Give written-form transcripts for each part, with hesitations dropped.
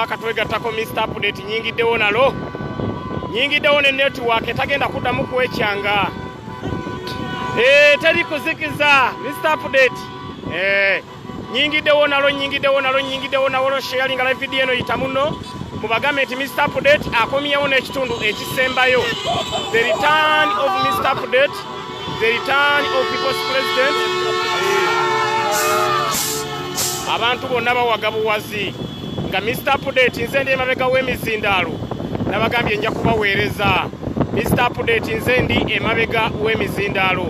network twegattako Mr. Update nyingiddewo nalo nyingiddewo ne network tagenda kuddamu kwekyanga teri kuzikiza Mr. Update nyingiddewo nalo sharing live video eno yita muno mubagambe nti Mr. Update akomyewo n'ekitundu ekisembayo the return of Mr. Update, the return of people's president. Abantu bonna bawagabuwazi nga Mr. Update nze ndi emabega w'emizindaalo nabagambye nja kubaweereza Mr. Update nze ndi emabega w'emizindaalo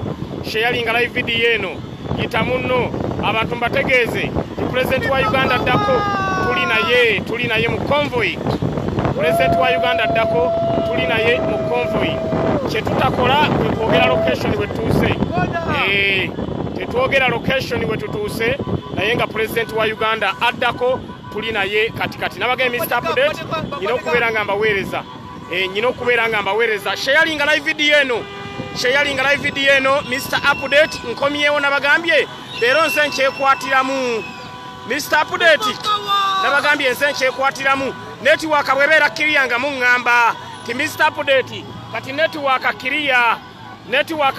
sharing live video eno yita muno abantu mbategeeze president wa Uganda addako tuli naye mu convoy. President wa Uganda addako tuli naye mu convoy. Kye tutakola kwe kwogera location we tuuse tetwogera location we tutuuse naye nga president wa Uganda addako tuli naye katikati. Nabagambye Mr. Update nyina okubeera nga mbaweereza sharing live video eno Mr. Update nkomyewo nabagambye leero nze nkyekwatiramu Mr. Update nabagambye nze nkyekwatiramu network bwebeera kiriya nga muŋŋamba ti Mr. Update kati network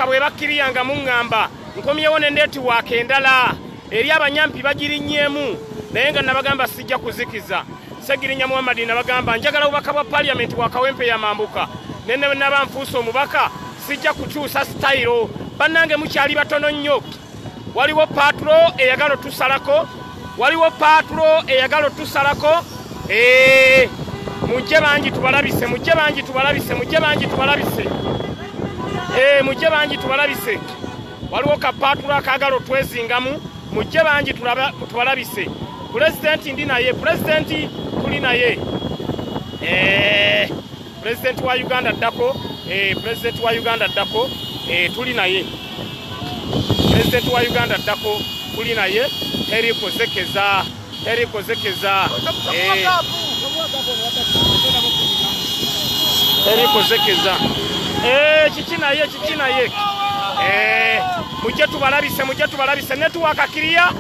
bweba kiriya nga muŋŋamba nkomyewo ne network endala eri abanyampi bagirinnyemu naye nga nabagamba sijja kuzikiza Segirinya Muhammad nabagamba njagala obubaka bwa parliament wakawempe ya mambuka nene naba nfuusa omubaka sijja kukyusa style bannange mukyali batono nnyo waliwo patro eyagala tusalako mujje bangi tubalabise waliwo ka patro akagala twezingamu mujje bangi tubalabise president ndi naye tuli naye president wa Uganda addako tuli naye president wa Uganda addako tuli naye terikozekeza kiki naye mujje tubalabise network akiriya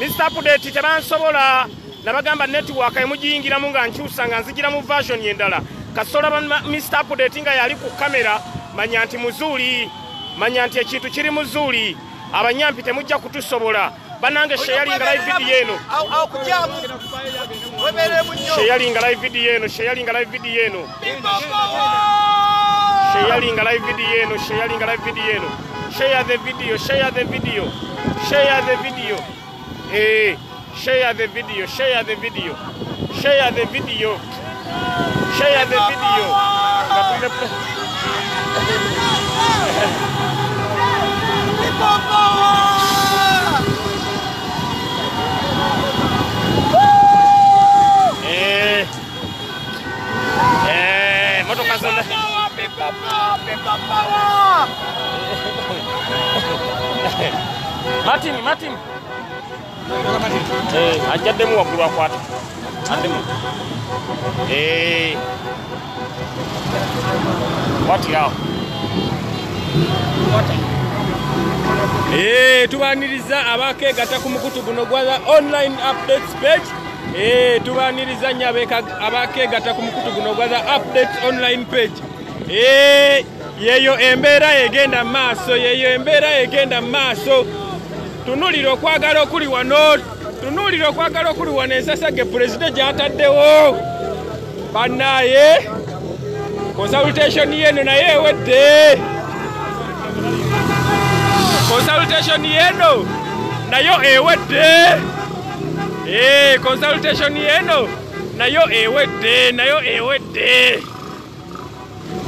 Mr. Update tebansobola nabagamba network emugiyingiramu nga nkyusa nga nzigira mu version endala kasola Mr. Update nga yali ku kamera manya nti muzuuli manya nti ekintu kiri muzuuli abanyampi temujja kutusobola banange sharing live video eno share the video share the video motoka zonda Martin ajaddemu waggulu akwata addemu watirawo tubaniriza abakeegatta ku mukutu guno gwa online updates page tubaniriza nnyo abakeegatta ku mukutu guno gwa updates online page yeyo embeera egenda maaso tunulira okwagala okuli wano ensasage president gy'ataddewo bannaye consultation yeno naye ewedde consultation yeno nayo ewedde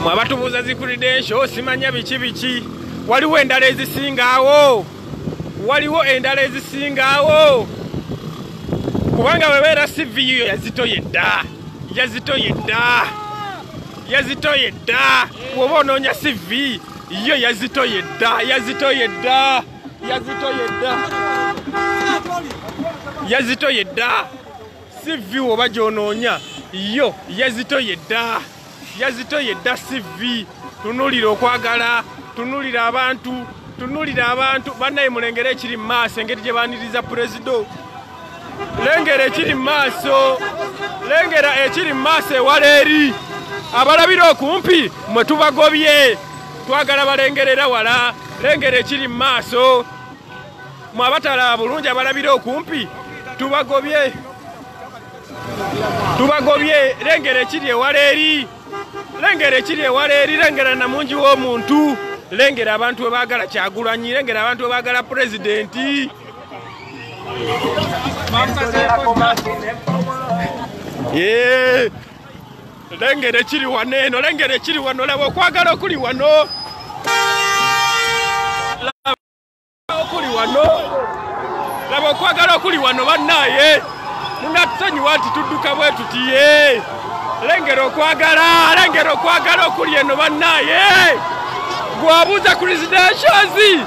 mwabatubuuza zikuridensho simanya biki waliwo endala ezisingaawo kubanga webeera CV yo yazitoye dda woba onoonya CV yo yazitoye dda CV woba gy'onoonya yo yazitoye dda CV tunulira okwagala tunulira abantu bannaye mulengera ekiri mu maaso engeri gye baaniriza pulezidenti lengera ekiri mu maaso lengera ekiri maaso ewala eri abalabira okumpi mwe tubagobye twagala balengerera wala lengera ekiri maaso mwe abatalaba bulungi abalabira okumpi tubagobye lengera ekiri ewala eri lengera namungi w'omuntu lengera abantu webaagala Kyagulanyi lengera abantu webaagala pulezidenti lengera ekiri wano eno lengera ekiri wano laba okwagala okuli wano laba okwagala okuli wano bannaaye munatusonyiwa nti tudduka bwe tutiye lengera okwagala okuli eno bannaaye gwabuuza presidentials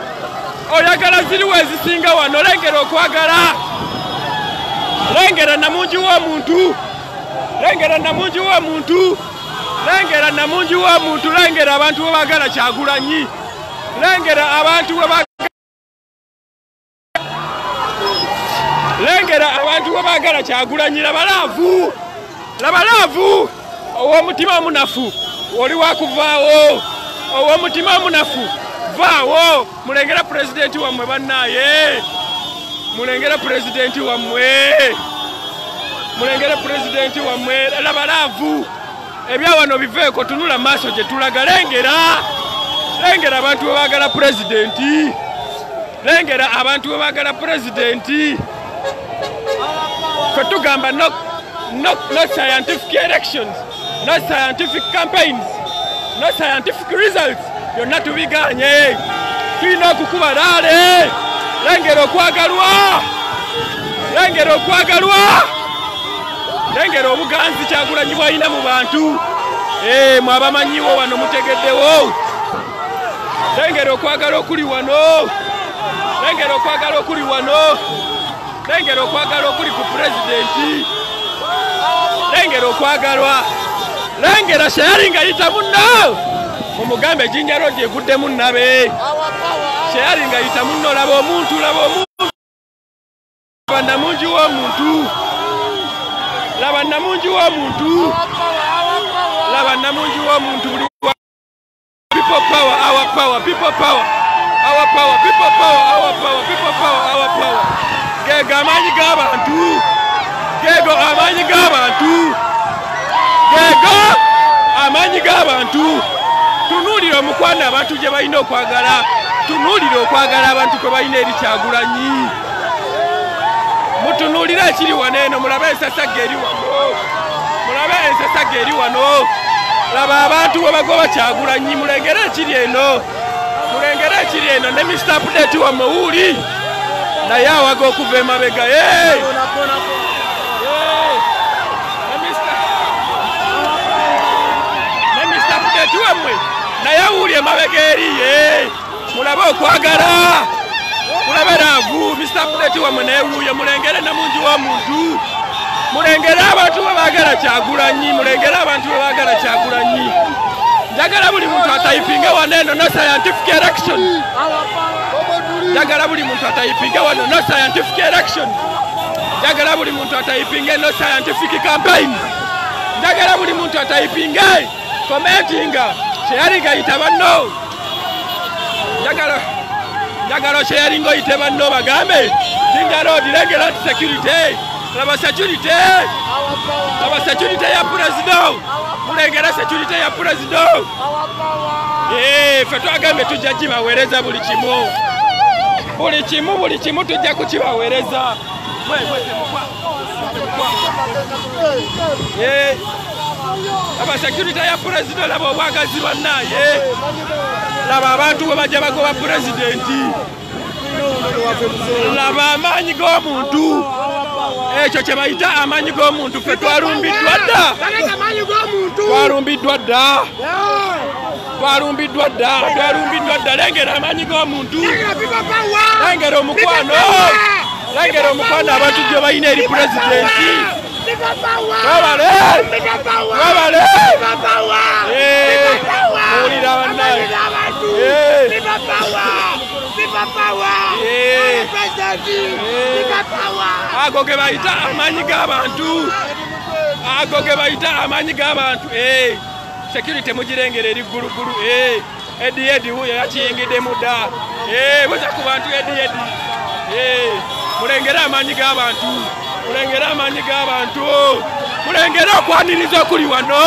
oyagala ziriwo ezisinga wano lengera okwagala lengera namungi w'omuntu lengera abantu webaagala Kyagulanyi lengera abantu webaagala Kyagulanyi labalaavu ow'omutima omunafu oli wakuvaawo ow'omutima omunafu vaawo mulengera pulezidenti wammwe bannaaye mulengera pulezidenti wammwe labalaavu ebyawano biveeko tunula maaso gye tulaga lengera abantu webaagala pulezidenti fe tugamba no scientific elections no scientific campaigns no scientific results byonna tubiganye tulina okukuba laale lengera okwagalwa lengera obuganzi Kyagulanyi bwalina mu bantu mwe abamanyiwo wano mutegeddewo lengera okwagala okuli wano lengera okwagala okuli ku pulezidenti lengera okwagalwa lengera sharing ayita munno omugambe ejjinja lodi eguddemu nnabe sharing ayita munno laba omuntu laba namungi w'omuntu buli people power our power gego amaanyi g'abantu tunuulira omukwano abantu gye balina okwagala tunuulira okwagala abantu kwe balina eri Kyagulanyi mutunuulira ekiri wano eno mulabe ensasagge eri wano laba abantu we bagoba Kyagulanyi mulengere ekiri eno ne Mr. Update wammwe wuuli naye awaga okuva emabega wammwe naye awuuli emabega eri mulabe okwagala mulabe laavu Mr. Update wammwe naye wuuye mulengere namungi w'omuntu mulengere abantu bebaagala Kyagulanyi njagala buli muntu atayipinge wano eno no scientific election njagala buli muntu atayipinge wano no scientific election njagala buli muntu atayipinge no scientific campaign njagala buli muntu atayipinge commentinga sharing ayita banno njagala sharing oyite banno bagambe Jinja Road lengera security laba security ya president mulengera security ya president fe twagambe tujja kibaweereza buli kimu tujja kukibaweereza laba security ya president laba obwagazi bannaye laba abantu bwe bajja bagoba pulezidenti laba amaanyi g'omuntu ekyo kye bayita amaanyi g'omuntu ffe twalumbiddwa dda lengera amaanyi g'omuntu lengera omukwano abantu gye balina eri pulezidenti wabale muwulira bannaye ago ge bayita amaanyi g'abantu ago ge bayita amanyi g'abantu security mugirengera eri gulugulu Edi huyo yakiyingidde mudda buza ku bantu Edi mulengera amanyi g'abantu mulengera amanyi g'abantu mulengera okwaniriza okuli wano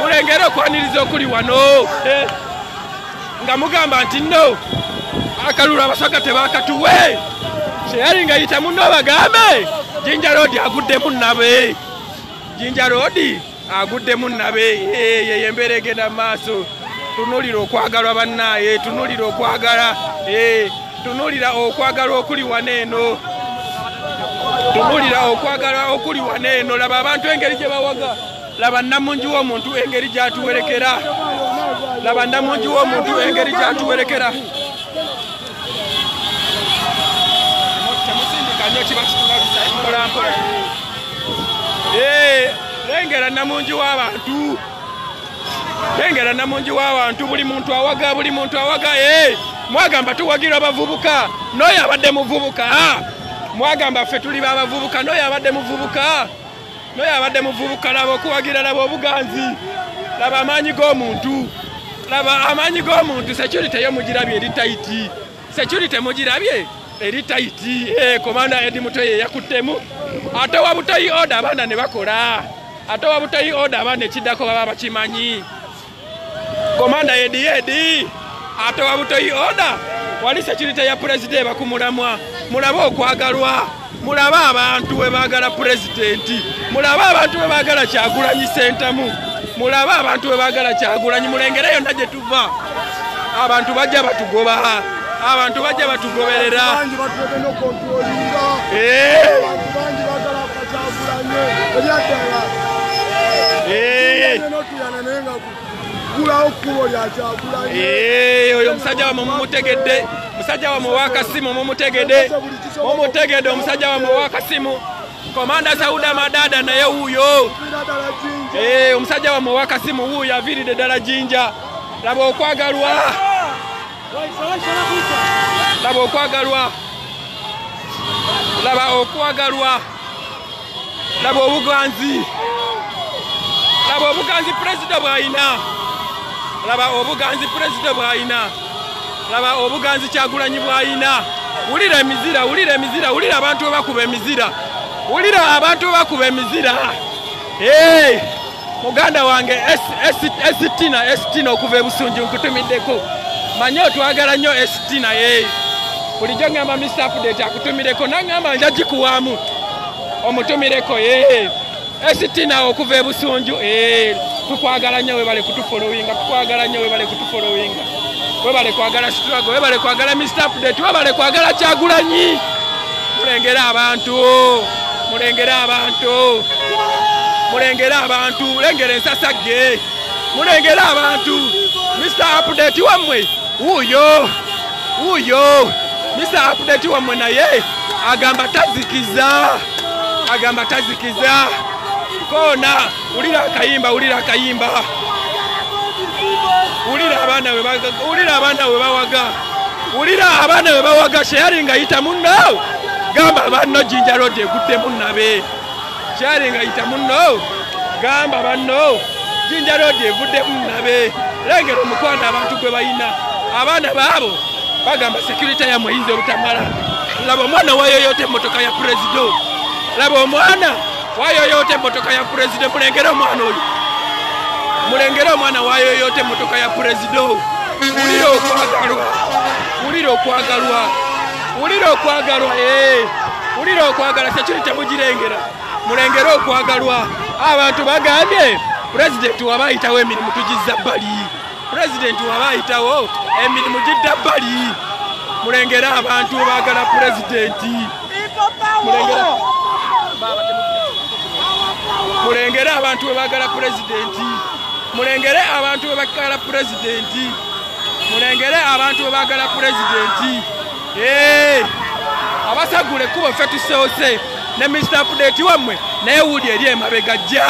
mulengera okwaniriza okuli wano nga mugamba nti nno akalulu abasaga tebakatuwe Sheyali nga yita munno bagambe Jinja Road agudde munnabe Jinja Road agudde munnabe yeyembere genda maaso tunulira okwagalwa bannaye tunulira okwagala tunulira okwagala okuli waneeno tunulira okwagala okuli waneeno laba abantu engeri gye bawaga laba namungi w'omuntu engeri gyatuwerekera laba namungi w'omuntu engeri gyatuwerekera lengera namungi w'abantu lengera namungi w'abantu buli muntu awaga mwagamba tuwagirwa abavubuka n'oyo abadde muvubuka mwagamba ffe tuli babavubuka n'oyo abadde muvubuka laba okuwagira laba obuganzi laba amaanyi g'omuntu security yo mugirabye eri taiti security mugirabye eri taiti komanda Edi Mutoyi yakuttemu ate wabutayi order abaana ne bakola ate wabutayi order abaana ekiddako baba bakimanyi komanda Edi ate wabutayi order wali security ya president bakumulamwa mulaba okwagalwa mulaba abantu we bagala president mulaba abantu we bagala Kyagulanyi Sentamu mulaba abantu we bagala Kyagulanyi mulengera yonna gye tuva abantu bajja batugoba abantu bajja batugoberera bangi batwege no kontrolinga abantu bangi bagala Kyagulanyi ebyadala no tuyana nenga kula okubo lya Kyagulanyi oyo musajja wa mumutegedde musajja wa muwaka simu mumutegedde omusajja wa muwaka simu komanda Sauda Madada naye huyo omusajja wa muwaka simu huyo aviridde ddala Jinja laba okwagalwa laba okwagalwa laba okwagalwa laba obuganzi president bw'ayina laba obuganzi president bw'ayina laba obuganzi Kyagulanyi bw'ayina wulira emizira wulira abantu bakuba emizira wulira abantu bakuba emizira muganda wange Estina okuva e Busunju nkutumiddeko manyi otwagala nnyo Estina bulijjo ngamba Mr. Update akutumireko nangamba njagikuwaamu omutumireko Estina okuva e Busunju tukwagala nnyo webale kutufollowinga webale kwagala Struggle webale kwagala Mr. Update webale kwagala Kyagulanyi mulengera abantu lengera ensasagge mulengera abantu Mr. Update wammwe wuyo Mr. Update wammwe naye agamba tazikiza kona ulira akayimba ulira abaana we bawaga Sheyali nga yita munno gamba banno Jinja Road egudde munnabe Sheyali nga yita munno gamba banno Jinja Road egudde munnabe lengera omukwano abantu gwe bayina abaana baabo bagamba security ya muyinza obutamala laba omwana wayoyote emmotoka ya president mulengera omwana wayoyote emmotoka ya president wulira okwagalwa security mugirengera mulengera okwagalwa abantu bagambye president wabayitawo emirimu tugizza bbali emirimu gidda bbali mulengera abantu bagala president mulengera abantu bagala president abasagule kuba ffe tusoose ne Mr. Update wammwe naye wuli eri emabega jja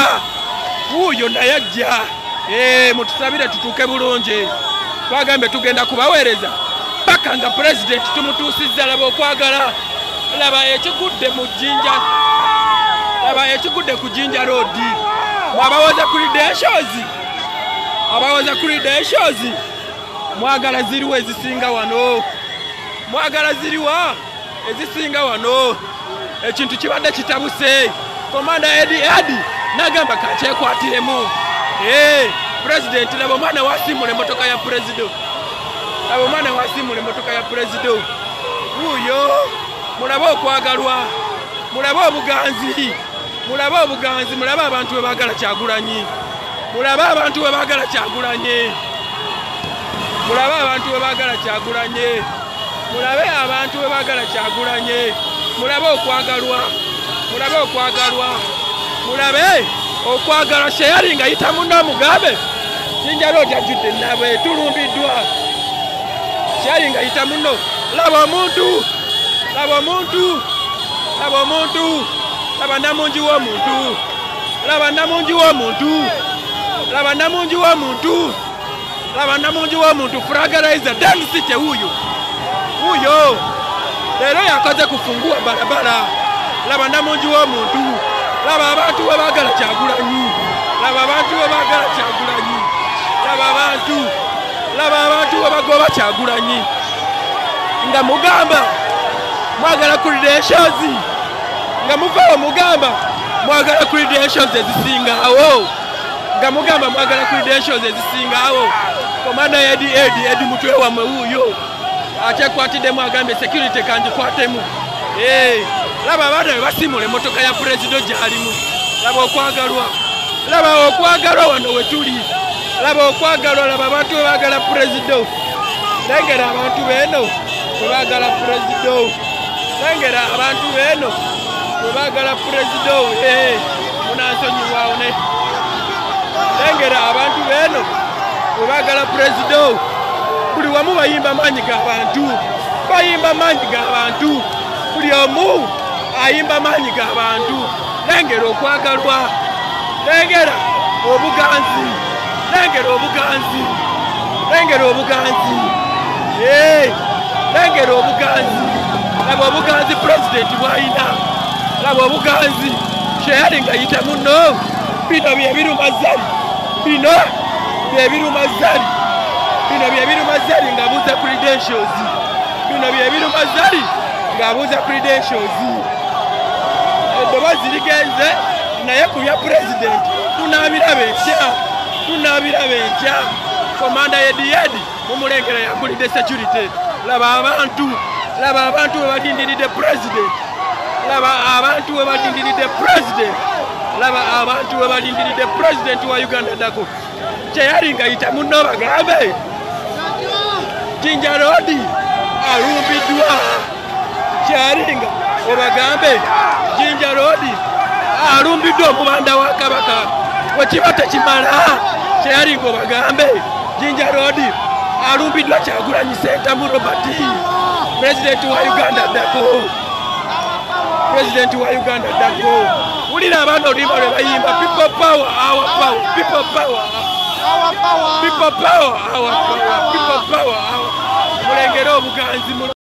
wuuyo naye ajja mutusabire tutuuke bulungi twagambe tugenda kubaweereza paka nga president tumutuusizza laba okwagala laba ekigudde mu Jinja laba ekigudde ku Jinja Road mwabawoza credentials mwagala ziriwa ezisinga wano ekintu kibadde kitabuse komanda Eddie nagamba kakyekwatiremu president laba omwana wasimula emotoka ya president uyo mulabe okwagalwa mulabe obuganzi mulabe abantu bebagala Kyagulanyi mulabe abantu bebagala Kyagulanyi mulabe okwagalwa sheyali nga yita munno omugambe Jinja Road ajudde nabwe tulumbiddwa sheyali nga yita munno laba omuntu laba namungi w'omuntu fragalizer dansi kye uyo lero yakoze kufungua barabara laba namungi w'omuntu laba abantu bebagala Kyagulanyi laba abantu bebagoba Kyagulanyi nga mugamba mwagala credentials nga muvaawo mugamba mwagala credentials ezisingawo komanda Eddie mutwe wamwe wuyo akyekwatiddemu agambye security kangikwatemu laba abaana bebasimula emotoka ya president gyalimu laba okwagalwa wano wetuli laba abantu bebagala president lengera abantu beno bebagala president munansonyiwaawo ne lengera abantu beno bebagala president buli wamu bayimba maanyi g'abantu buli omu ayimba maanyi g'abantu lengera okwagalwa lengera obuganzi laba obuganzi president bwayina laba obuganzi sheyali nga yita munno bino byebiruma zali ng'abuuza credentials eddoboozi ligenze naye ku bya president tunaabiraba enkya komanda Eddie mumulengera yakulidde security laba abantu bebalindiridde president wa Uganda dako kyeyali nga yita munno bagambe Jinja Road alumbiddwa kyalinga obagambe Jinja Road alumbiddwa omubanda wa Kabaka wekiba tekimala kyeyalinga obagambe Jinja Road alumbiddwa Kyagulanyi Center mu Robert president wa Uganda dako ulira abaana oluyimba lwe bayimba people power mulengera obuganzi